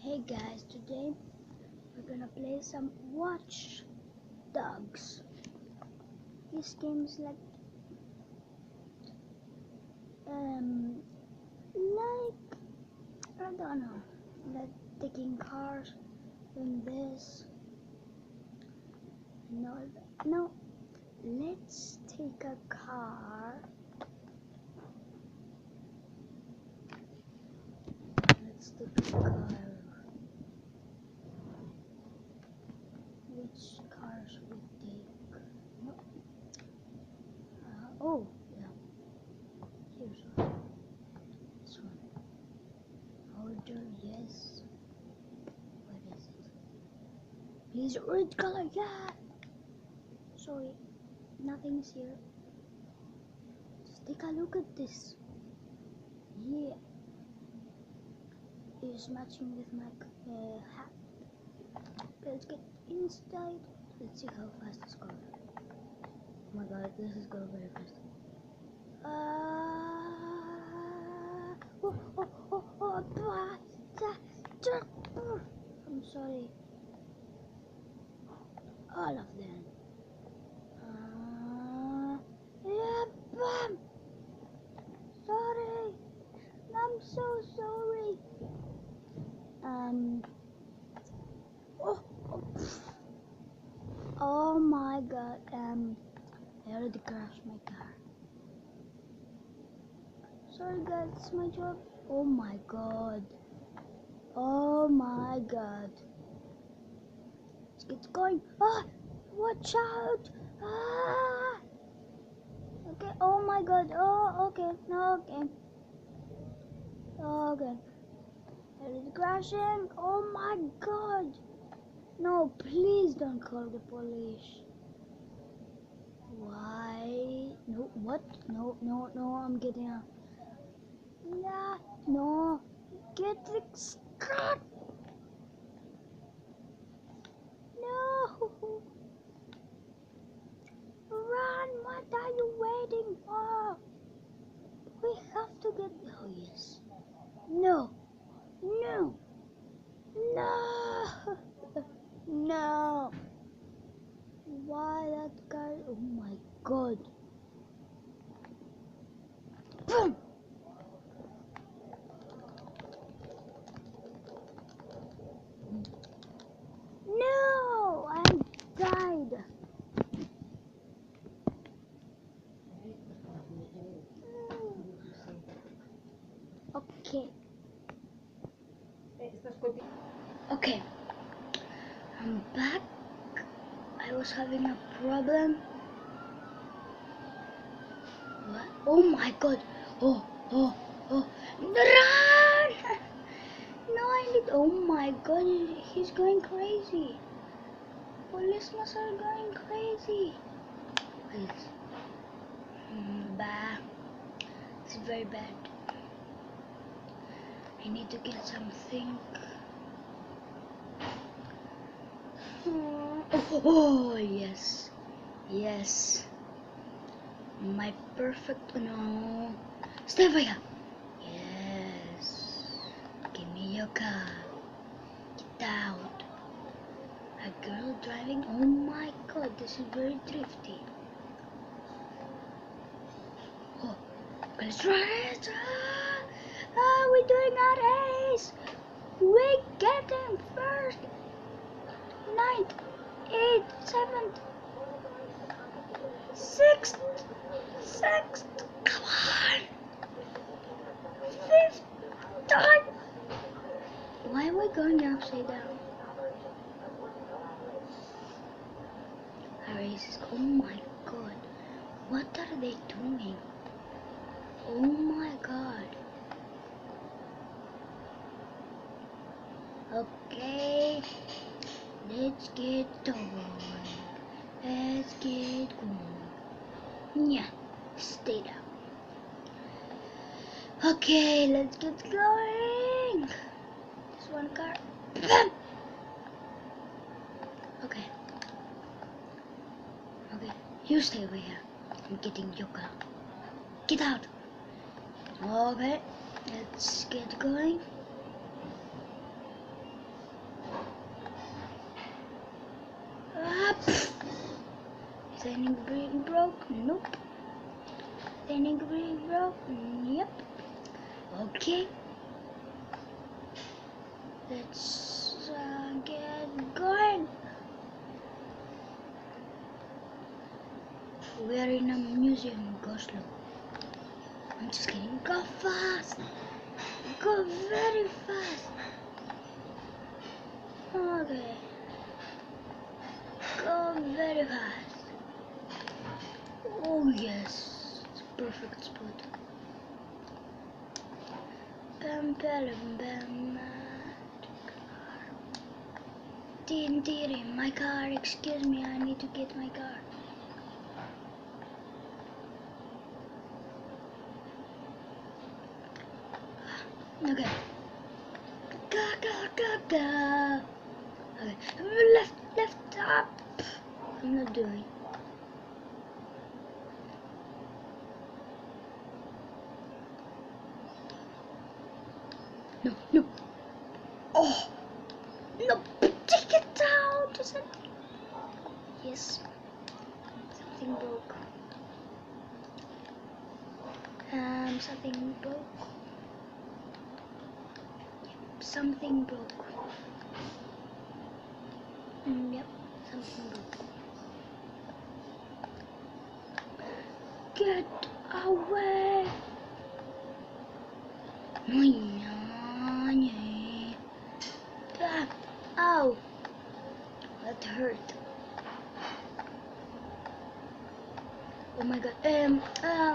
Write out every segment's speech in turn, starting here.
Hey guys, today we're gonna play some Watch Dogs. This game is like I don't know, like taking cars, doing this. No, let's take a car. Let's take a car. Which car should we take? No. Oh, yeah. Here's one. This one. Order, yes. What is it? Please, red color, yeah. Sorry, nothing is here. Just take a look at this. Yeah. It's matching with my hat. Let's get inside. Let's see how fast it's going. Oh my god, this is going very fast. I'm sorry. All of them. Yeah, bam. Sorry. I'm so sorry. Oh my god. I already crashed my car. Sorry guys, it's my job. Oh my god. Oh my god. Let's get going. Watch out. Okay, oh my god. Oh, okay. No, okay. Okay. It is crashing. Oh my god. No, please don't call the police. Why? No, what? No, I'm getting out. Nah, no. Get the car. No. Run, what are you waiting for? We have to get... Oh, yes. No. No. No. No. Why that guy? Oh my god. Boom. No, I died. Okay. Okay. I'm back. I was having a problem. What? Oh my god. Oh. Run! No, I need. Oh my god, he's going crazy. Policemen are going crazy. Please. Bah. It's very bad. I need to get something. Oh, yes. Yes. My perfect. No. Stay over here. Yes. Give me your car. Get out. A girl driving. Oh my god, this is very drifty. Oh, let's race. We're doing a race. We getting first. 9, 8, 7, 6, 6. Come on. 5th time. Why are we going upside down? A race. Oh my god. What are they doing? Oh my god. Okay. Let's get going. Let's get going. Yeah. Stay down. Okay, let's get going. This one car. Okay. Okay. You stay over here. I'm getting your car. Get out. Okay. Let's get going. Landing gear broke. Nope. Landing gear broke. Yep. Okay. Let's get going. We are in a museum. Go slow. I'm just kidding. Go fast. Go very fast. Okay. Go very fast. Oh yes, it's a perfect spot. Bam bam bam. Dim dim, my car. Excuse me, I need to get my car. Okay. Go go go go. Okay. Left up. I'm not doing. No. Oh, no, take it out. Is it? Yes. Something broke. Something broke. Yep, something broke. Yep, something broke. Get away. Ow, that hurt. Oh my god.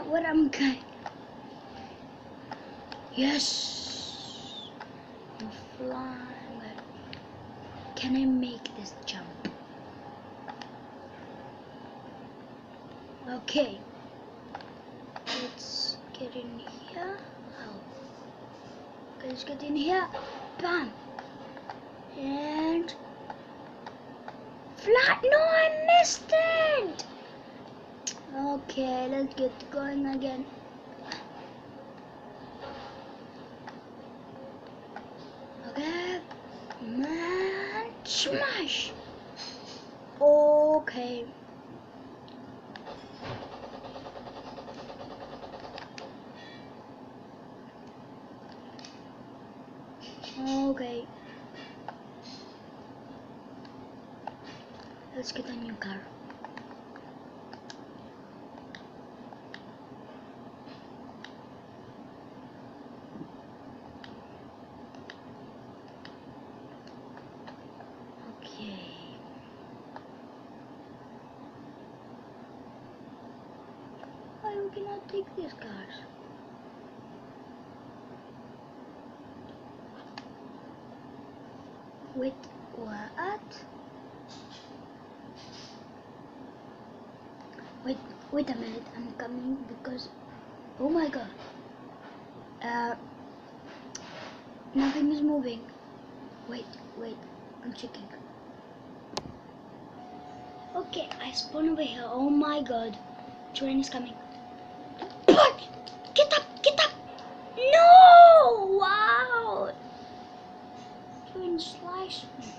What am I? Yes, I'm flying. Can I make this jump? Okay. Let's get in here. Oh. Let's get in here. Bam. And fly. No, I missed it. Okay, let's get going again. Okay, man, smash. Okay. Okay. Let's get a new car. Why we cannot take these cars? Wait, what? Wait a minute, I'm coming because, oh my god, nothing is moving. Wait, I'm checking. Okay, I spawned over here. Oh my god, train is coming. Get up! No! Wow! Train sliced me.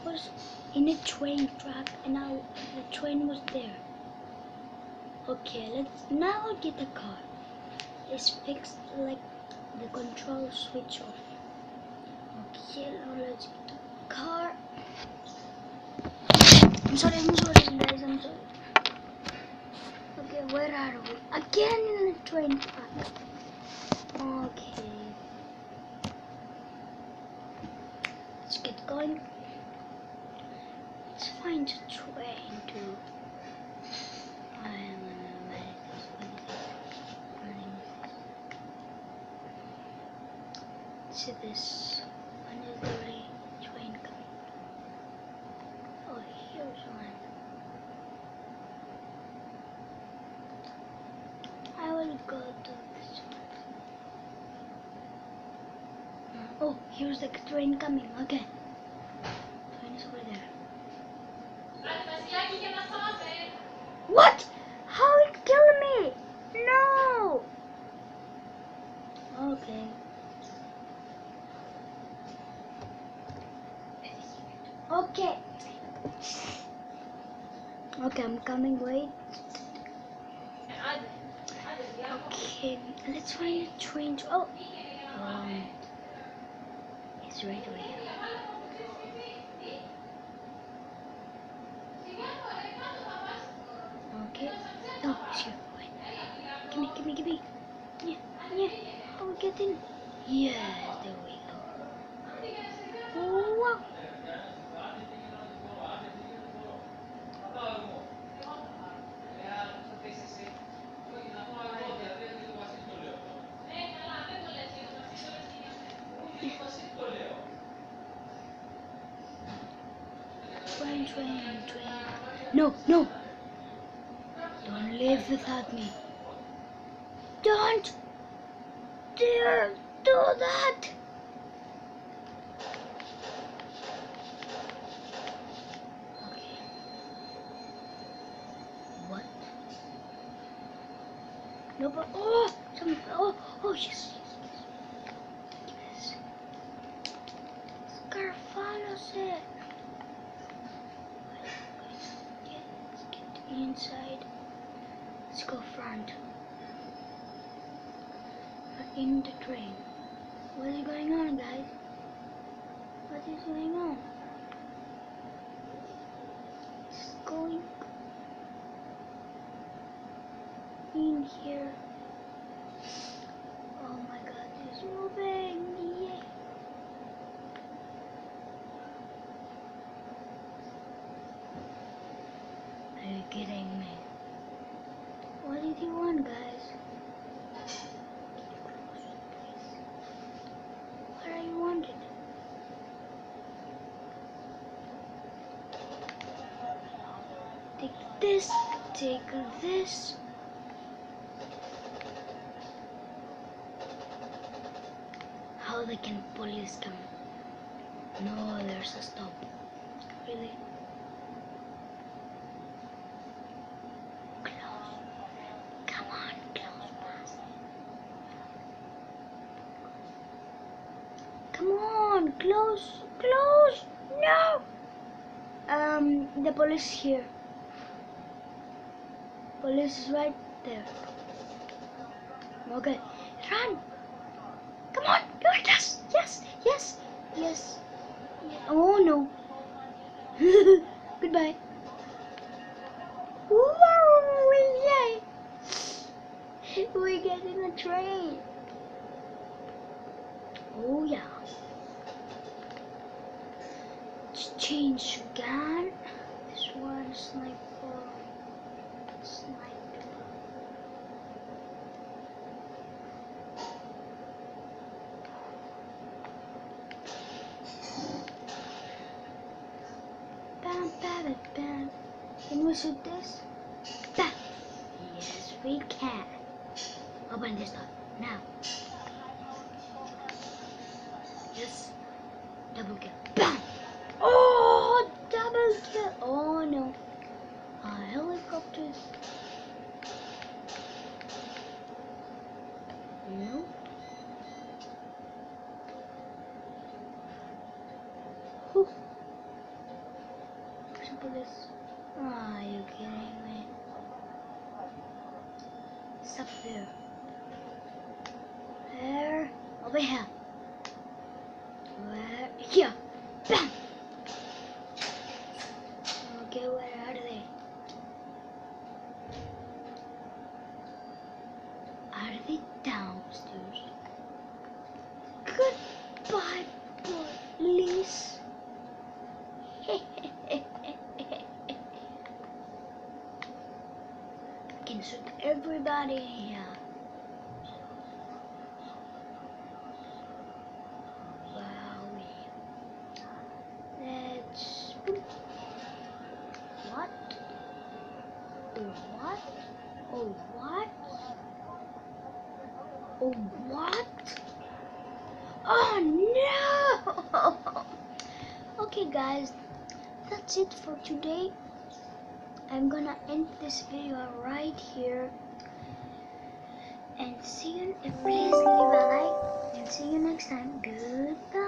I was in a train track and now the train was there. Okay, now get the car. Let's fix like the control switch off. Okay, now let's get the car. I'm sorry guys, I'm sorry. Okay, where are we? Again in the train track. Okay. Let's get going. Let's find a train to. See this. When is the train coming? Oh, here's one. I will go to this one. Oh, here's the train coming. Okay. Train is over there. What? How it killed me? No. Okay. Okay. Okay, I'm coming. Wait. Okay, let's find a train. It's right away. Okay. Oh, it's here. Wait. Give me. Yeah. Oh, we get in. Yes, there we go. Oh, wow. Train. No. Don't leave without me. Don't dare do that. Okay. What? No, but yes. Scarfalos it. Let's get inside. Let's go front. We're in the train. What is going on, guys? What is going on? It's going in here. Oh my god, it's moving. Yeah. Are you kidding me? What did you want, guys? What are you wanted? Take this. How they can police come? No, there's a stop. Really? Close. Come on, close pass. Come on, close. No. The police here. Police is right there. Okay, run. Come on, yes. Oh no. Goodbye. Whoa, yay! We get in a train. Oh yeah. Let's change gun. This one sniper. Bam. Can we shoot this? Bam. Yes, we can. Open this door now. Yes. Double kill. Bam. Oh, double kill. Oh no. Helicopters. No. Whew. Simple this. Are you kidding me? It's up there. There. Over here. Where? Here. Bam. Okay, where are they? Are they downstairs? Goodbye, police. Can shoot everybody here. Let's. What? Oh, what? Oh no! Okay, guys, that's it for today. I'm gonna end this video right here. And see you. Please leave a like and see you next time. Goodbye.